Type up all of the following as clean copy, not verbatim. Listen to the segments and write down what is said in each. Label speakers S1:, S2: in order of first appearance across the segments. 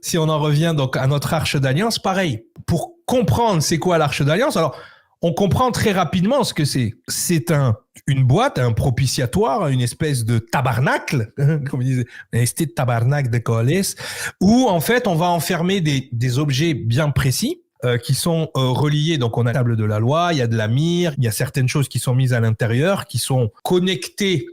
S1: si on en revient donc à notre arche d'alliance, pareil, pour comprendre c'est quoi l'arche d'alliance, alors on comprend très rapidement ce que c'est. C'est une boîte, un propitiatoire, une espèce de tabernacle, comme ils disaient, un espèce de tabernacle de Coalès, où en fait on va enfermer des objets bien précis, qui sont reliés. Donc on a la table de la loi, il y a de la myrrhe, il y a certaines choses qui sont mises à l'intérieur, qui sont connectées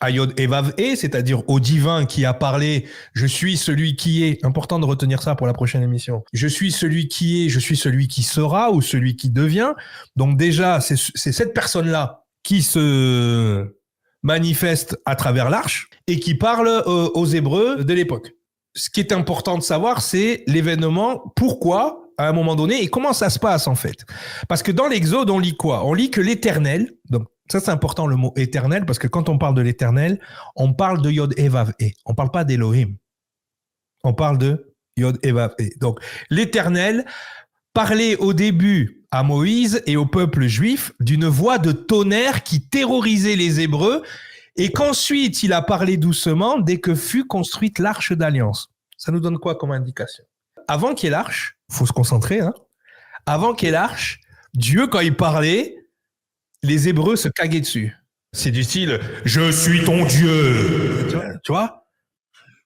S1: à Yod et Vav E, c'est-à-dire au divin qui a parlé « Je suis celui qui est ». Important de retenir ça pour la prochaine émission. « Je suis celui qui est, je suis celui qui sera » ou « celui qui devient ». Donc déjà, c'est cette personne-là qui se manifeste à travers l'arche et qui parle aux Hébreux de l'époque. Ce qui est important de savoir, c'est l'événement, pourquoi, à un moment donné, et comment ça se passe en fait. Parce que dans l'Exode, on lit quoi? On lit que l'Éternel, donc ça, c'est important, le mot éternel, parce que quand on parle de l'éternel, on parle de Yod et Vav E. On ne parle pas d'Elohim. On parle de Yod et Vav E. Donc, l'éternel parlait au début à Moïse et au peuple juif d'une voix de tonnerre qui terrorisait les Hébreux et qu'ensuite, il a parlé doucement dès que fut construite l'arche d'alliance. Ça nous donne quoi comme indication? Avant qu'il y ait l'arche, il faut se concentrer, hein. Avant qu'il y ait l'arche, Dieu, quand il parlait, les Hébreux se caguaient dessus. C'est du style « Je suis ton Dieu ». Tu vois?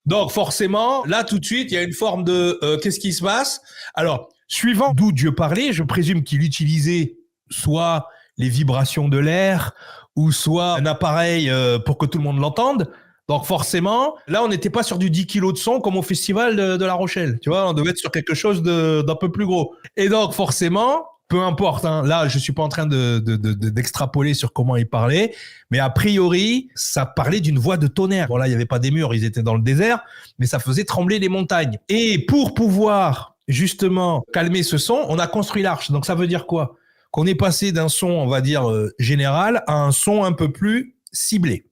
S1: Donc forcément, là tout de suite, il y a une forme de qu'est-ce qui se passe? Alors, suivant d'où Dieu parlait, je présume qu'il utilisait soit les vibrations de l'air ou soit un appareil pour que tout le monde l'entende. Donc forcément, là on n'était pas sur du 10 kilos de son comme au festival de La Rochelle. Tu vois, on devait être sur quelque chose d'un peu plus gros. Et donc forcément, peu importe, hein. Là, je suis pas en train d'extrapoler sur comment il parlait, mais a priori, ça parlait d'une voix de tonnerre. Bon, là, il n'y avait pas des murs, ils étaient dans le désert, mais ça faisait trembler les montagnes. Et pour pouvoir, justement, calmer ce son, on a construit l'arche. Donc, ça veut dire quoi? Qu'on est passé d'un son, on va dire, général, à un son un peu plus ciblé.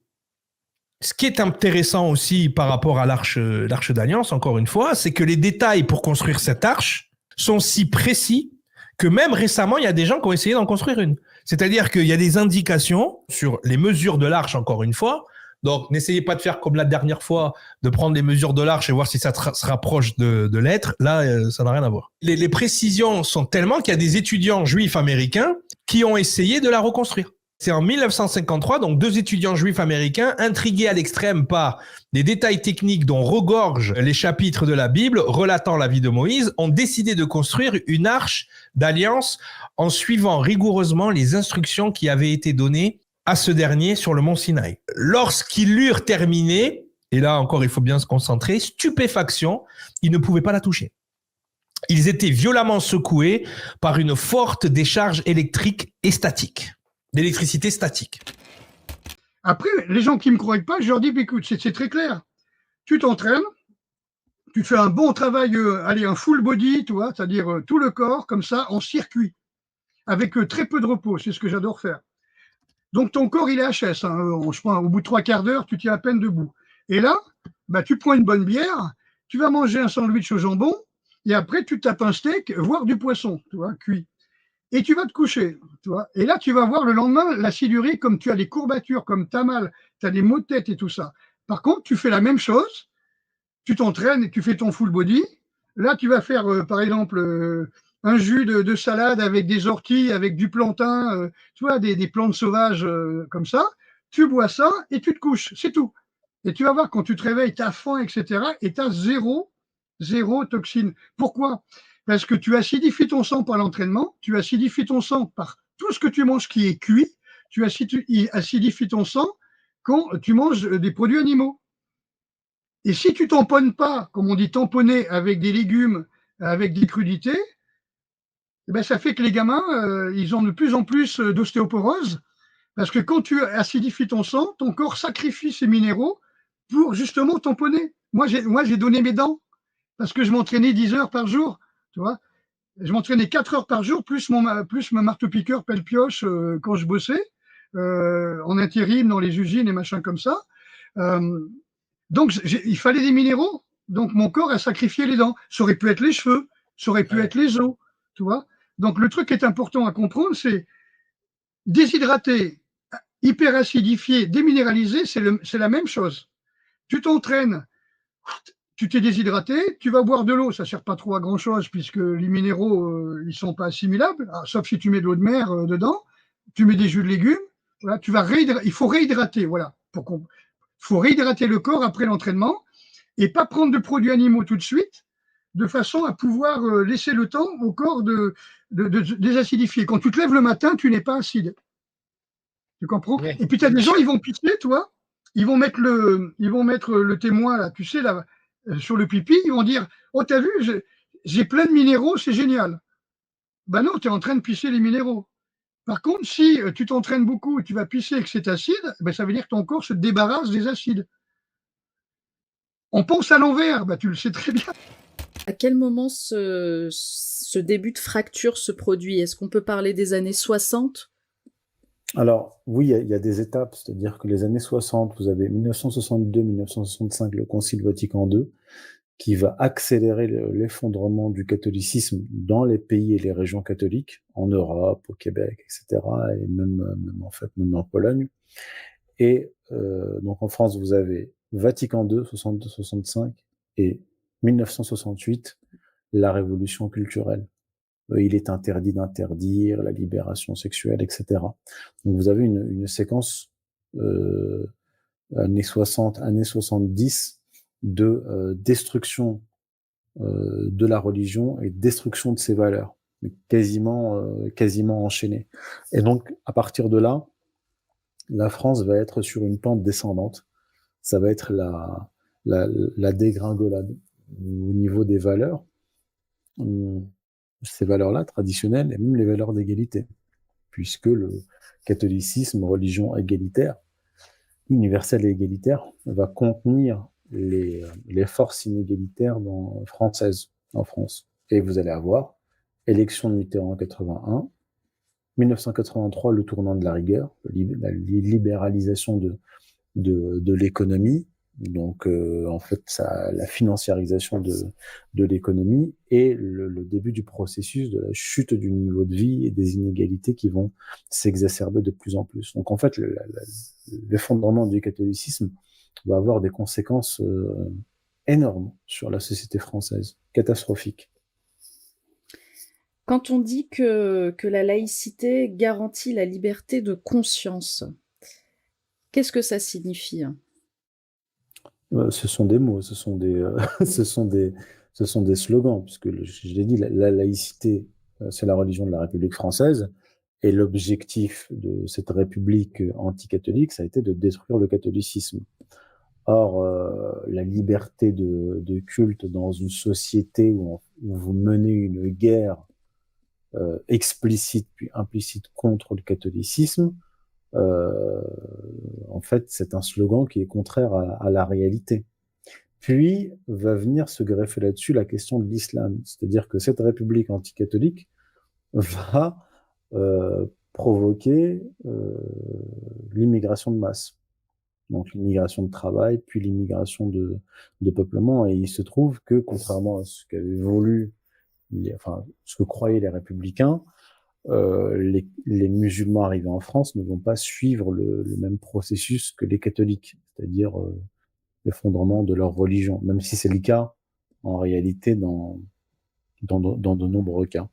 S1: Ce qui est intéressant aussi par rapport à l'arche d'alliance, encore une fois, c'est que les détails pour construire cette arche sont si précis que même récemment, il y a des gens qui ont essayé d'en construire une. C'est-à-dire qu'il y a des indications sur les mesures de l'arche, encore une fois. Donc, n'essayez pas de faire comme la dernière fois, de prendre les mesures de l'arche et voir si ça se rapproche de l'être. Là, ça n'a rien à voir. Les précisions sont tellement qu'il y a des étudiants juifs américains qui ont essayé de la reconstruire. C'est en 1953, donc 2 étudiants juifs américains, intrigués à l'extrême par des détails techniques dont regorgent les chapitres de la Bible relatant la vie de Moïse, ont décidé de construire une arche d'alliance en suivant rigoureusement les instructions qui avaient été données à ce dernier sur le mont Sinaï. Lorsqu'ils l'eurent terminé, et là encore il faut bien se concentrer, stupéfaction, ils ne pouvaient pas la toucher. Ils étaient violemment secoués par une forte décharge électrique et statique. D'électricité statique.
S2: Après, les gens qui ne me croient pas, je leur dis, écoute, c'est très clair. Tu t'entraînes, tu fais un bon travail, un full body, tu vois, c'est-à-dire tout le corps, comme ça, en circuit, avec très peu de repos, c'est ce que j'adore faire. Donc ton corps, il est HS, hein, je prends, au bout de 3/4 d'heure, tu tiens à peine debout. Et là, bah, tu prends une bonne bière, tu vas manger un sandwich au jambon, et après, tu tapes un steak, voire du poisson, tu vois, cuit. Et tu vas te coucher, tu vois. Et là, tu vas voir le lendemain l'acidurée, comme tu as des courbatures, comme tu as mal, tu as des maux de tête et tout ça. Par contre, tu fais la même chose, tu t'entraînes et tu fais ton full body. Là, tu vas faire, par exemple, un jus de salade avec des orties, avec du plantain, tu vois, des plantes sauvages comme ça. Tu bois ça et tu te couches, c'est tout. Et tu vas voir, quand tu te réveilles, tu as faim, etc. Et tu as zéro toxine. Pourquoi? Parce que tu acidifies ton sang par l'entraînement, tu acidifies ton sang par tout ce que tu manges qui est cuit, tu acidifies ton sang quand tu manges des produits animaux. Et si tu tamponnes pas, comme on dit tamponner, avec des légumes, avec des crudités, eh ben ça fait que les gamins, ils ont de plus en plus d'ostéoporose, parce que quand tu acidifies ton sang, ton corps sacrifie ses minéraux pour justement tamponner. Moi, j'ai donné mes dents, parce que je m'entraînais 10 heures par jour. Tu vois, je m'entraînais 4 heures par jour, plus mon marteau-piqueur pelle-pioche quand je bossais, en intérim dans les usines et machin comme ça. Donc, il fallait des minéraux. Donc, mon corps a sacrifié les dents. Ça aurait pu être les cheveux, ça aurait pu être les os. Tu vois. Donc, le truc qui est important à comprendre, c'est déshydrater, hyperacidifier, déminéraliser, c'est la même chose. Tu t'entraînes, tu t'es déshydraté, tu vas boire de l'eau, ça ne sert pas trop à grand chose puisque les minéraux, ils ne sont pas assimilables, sauf si tu mets de l'eau de mer dedans, tu mets des jus de légumes, voilà, il faut réhydrater, voilà, il faut réhydrater le corps après l'entraînement et pas prendre de produits animaux tout de suite, de façon à pouvoir laisser le temps au corps de désacidifier. Quand tu te lèves le matin, tu n'es pas acide. Tu comprends?
S1: Ouais.
S2: Et puis tu as des gens, ils vont pisser, toi, ils vont mettre le témoin, là, tu sais, là, sur le pipi, ils vont dire: oh, t'as vu, j'ai plein de minéraux, c'est génial. Ben non, tu es en train de pisser les minéraux. Par contre, si tu t'entraînes beaucoup et tu vas pisser et que c'est acide, ben, ça veut dire que ton corps se débarrasse des acides. On pense à l'envers, ben, tu le sais très bien.
S3: À quel moment ce début de fracture se produit? Est-ce qu'on peut parler des années 60?
S4: Alors, oui, il y a des étapes, c'est-à-dire que les années 60, vous avez 1962-1965, le Concile Vatican II, qui va accélérer l'effondrement du catholicisme dans les pays et les régions catholiques, en Europe, au Québec, etc., et même en Pologne. Et donc en France, vous avez Vatican II, 62-65, et 1968, la révolution culturelle. Il est interdit d'interdire, la libération sexuelle, etc. Donc vous avez une séquence années 60, années 70 de destruction de la religion et destruction de ses valeurs, mais quasiment enchaînées. Et donc à partir de là, la France va être sur une pente descendante. Ça va être la dégringolade au niveau des valeurs. Ces valeurs-là, traditionnelles, et même les valeurs d'égalité, puisque le catholicisme, religion égalitaire, universelle et égalitaire, va contenir les forces inégalitaires françaises en France. Et vous allez avoir élection de Mitterrand en 81, 1983, le tournant de la rigueur, la libéralisation de l'économie, donc en fait la financiarisation de l'économie et le début du processus de la chute du niveau de vie et des inégalités qui vont s'exacerber de plus en plus. Donc en fait l'effondrement du catholicisme va avoir des conséquences énormes sur la société française, catastrophiques.
S3: Quand on dit que la laïcité garantit la liberté de conscience, qu'est-ce que ça signifie?
S4: Ce sont des mots, ce sont des slogans, puisque je l'ai dit, la laïcité, c'est la religion de la République française, et l'objectif de cette République anticatholique, ça a été de détruire le catholicisme. Or, la liberté de culte dans une société où vous menez une guerre explicite puis implicite contre le catholicisme, en fait, c'est un slogan qui est contraire à la réalité. Puis va venir se greffer là-dessus la question de l'islam, c'est-à-dire que cette république anticatholique va provoquer l'immigration de masse, donc l'immigration de travail, puis l'immigration de peuplement, et il se trouve que contrairement à ce qu'avaient voulu, ce que croyaient les républicains, les musulmans arrivés en France ne vont pas suivre le même processus que les catholiques, c'est-à-dire l'effondrement de leur religion, même si c'est le cas en réalité dans de nombreux cas.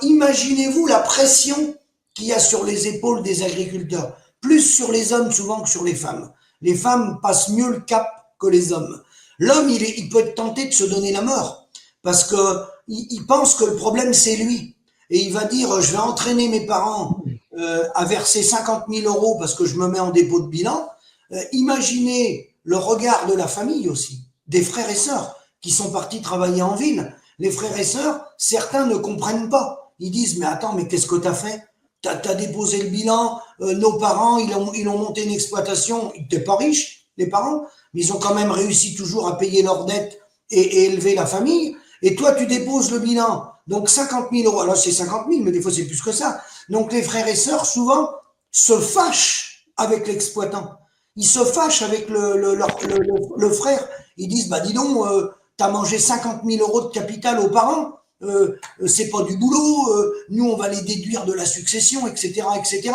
S5: Imaginez-vous la pression qu'il y a sur les épaules des agriculteurs, plus sur les hommes souvent que sur les femmes. Les femmes passent mieux le cap que les hommes. L'homme, il peut être tenté de se donner la mort parce que il pense que le problème c'est lui. Et il va dire, je vais entraîner mes parents à verser 50 000 euros parce que je me mets en dépôt de bilan. Imaginez le regard de la famille aussi, des frères et sœurs qui sont partis travailler en ville. Les frères et sœurs, certains ne comprennent pas. Ils disent, mais attends, mais qu'est-ce que t'as fait? T'as déposé le bilan, nos parents, ils ont monté une exploitation, ils n'étaient pas riches, les parents, mais ils ont quand même réussi toujours à payer leurs dettes et élever la famille. Et toi, tu déposes le bilan. Donc 50 000 euros, alors c'est 50 000, mais des fois c'est plus que ça. Donc les frères et sœurs, souvent, se fâchent avec l'exploitant. Ils se fâchent avec le frère. Ils disent, bah dis donc, t'as mangé 50 000 euros de capital aux parents, c'est pas du boulot, nous on va les déduire de la succession, etc., etc.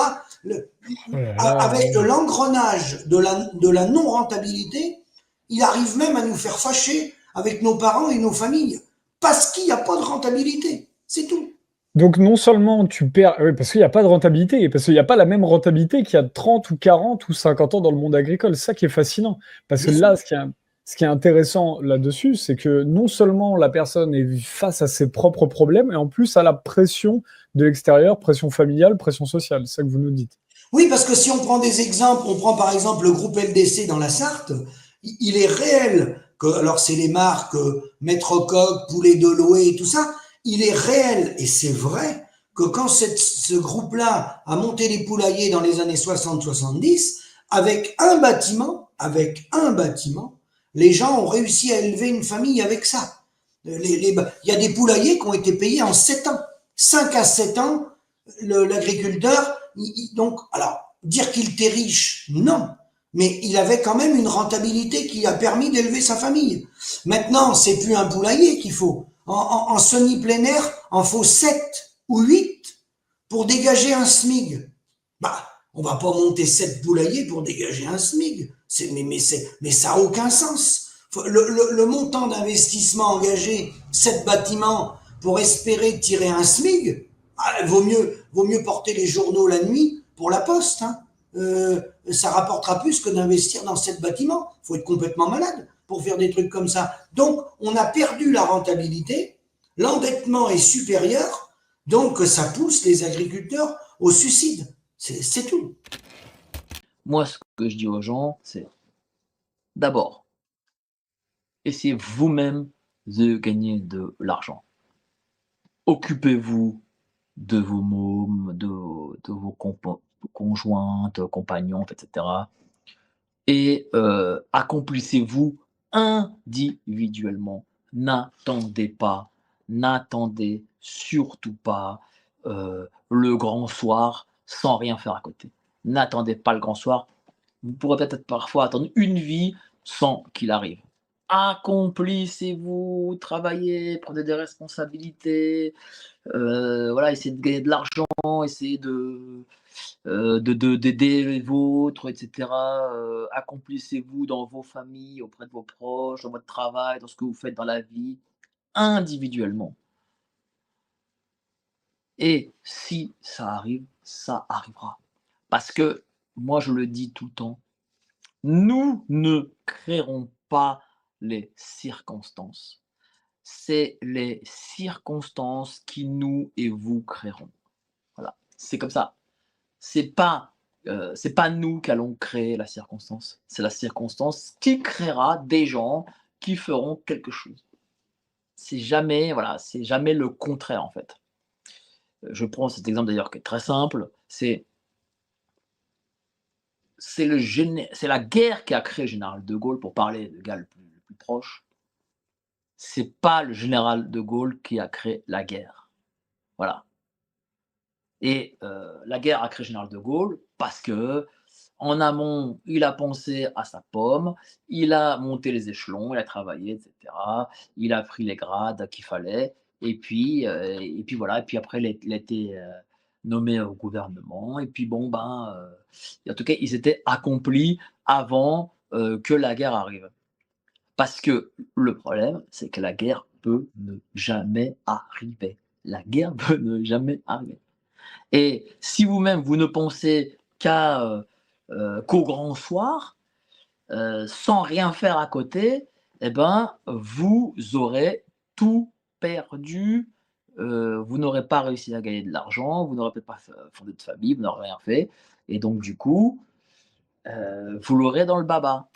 S5: Avec l'engrenage de la non-rentabilité, Il arrive même à nous faire fâcher avec nos parents et nos familles parce qu'il n'y a pas de rentabilité. C'est tout.
S6: Donc non seulement tu perds, oui, parce qu'il n'y a pas de rentabilité, et parce qu'il n'y a pas la même rentabilité qu'il y a 30 ou 40 ou 50 ans dans le monde agricole. C'est ça qui est fascinant. Parce que
S5: Bien
S6: là, ce qui est intéressant là-dessus, c'est que non seulement la personne est face à ses propres problèmes, et en plus à la pression de l'extérieur, pression familiale, pression sociale. C'est ça que vous nous dites.
S5: Oui, parce que si on prend des exemples, on prend par exemple le groupe LDC dans la Sarthe, il est réel que, alors c'est les marques Maître Coq, Poulet de Loé et tout ça, il est réel et c'est vrai que quand ce groupe-là a monté les poulaillers dans les années 60-70, avec un bâtiment, les gens ont réussi à élever une famille avec ça. Il y a des poulaillers qui ont été payés en 7 ans. 5 à 7 ans, l'agriculteur, donc, alors, dire qu'il était riche, non. Mais il avait quand même une rentabilité qui a permis d'élever sa famille. Maintenant, c'est plus un poulailler qu'il faut. En semi-plein air, en faut 7 ou 8 pour dégager un SMIG. Bah, on va pas monter 7 poulaillers pour dégager un SMIG. Mais ça a aucun sens. Le montant d'investissement engagé, 7 bâtiments, pour espérer tirer un SMIG, vaut mieux porter les journaux la nuit pour la poste. Hein. Ça rapportera plus que d'investir dans 7 bâtiments. Il faut être complètement malade pour faire des trucs comme ça. Donc, on a perdu la rentabilité, l'endettement est supérieur, donc ça pousse les agriculteurs au suicide. C'est tout.
S7: Moi, ce que je dis aux gens, c'est d'abord, essayez vous-même de gagner de l'argent. Occupez-vous de vos mômes, de vos conjointes, compagnons, etc. Et accomplissez-vous individuellement. N'attendez surtout pas le grand soir sans rien faire à côté. N'attendez pas le grand soir. Vous pourrez peut-être parfois attendre une vie sans qu'il arrive. Accomplissez-vous, travaillez, prenez des responsabilités, voilà, essayez de gagner de l'argent, essayez d'aider les vôtres, etc. Accomplissez-vous dans vos familles, auprès de vos proches, dans votre travail, dans ce que vous faites dans la vie, individuellement. Et si ça arrive, ça arrivera. Parce que, moi je le dis tout le temps, nous ne créerons pas les circonstances. C'est les circonstances qui nous et vous créeront. Voilà, c'est comme ça. C'est pas nous qui allons créer la circonstance. C'est la circonstance qui créera des gens qui feront quelque chose. C'est jamais le contraire en fait. Je prends cet exemple d'ailleurs qui est très simple. C'est la guerre qui a créé le général de Gaulle, pour parler de gars le plus proche. C'est pas le général de Gaulle qui a créé la guerre. Voilà. Et la guerre a créé le général de Gaulle parce que en amont, il a pensé à sa pomme, il a monté les échelons, il a travaillé, etc. Il a pris les grades qu'il fallait, et puis voilà. Et puis après, il a été nommé au gouvernement. Et puis bon, en tout cas, il s'était accompli avant que la guerre arrive. Parce que le problème, c'est que la guerre peut ne jamais arriver. La guerre peut ne jamais arriver. Et si vous-même, vous ne pensez qu'au grand soir, sans rien faire à côté, eh ben, vous aurez tout perdu. Vous n'aurez pas réussi à gagner de l'argent, vous n'aurez peut-être pas fondé de famille, vous n'aurez rien fait. Et donc, du coup, vous l'aurez dans le baba.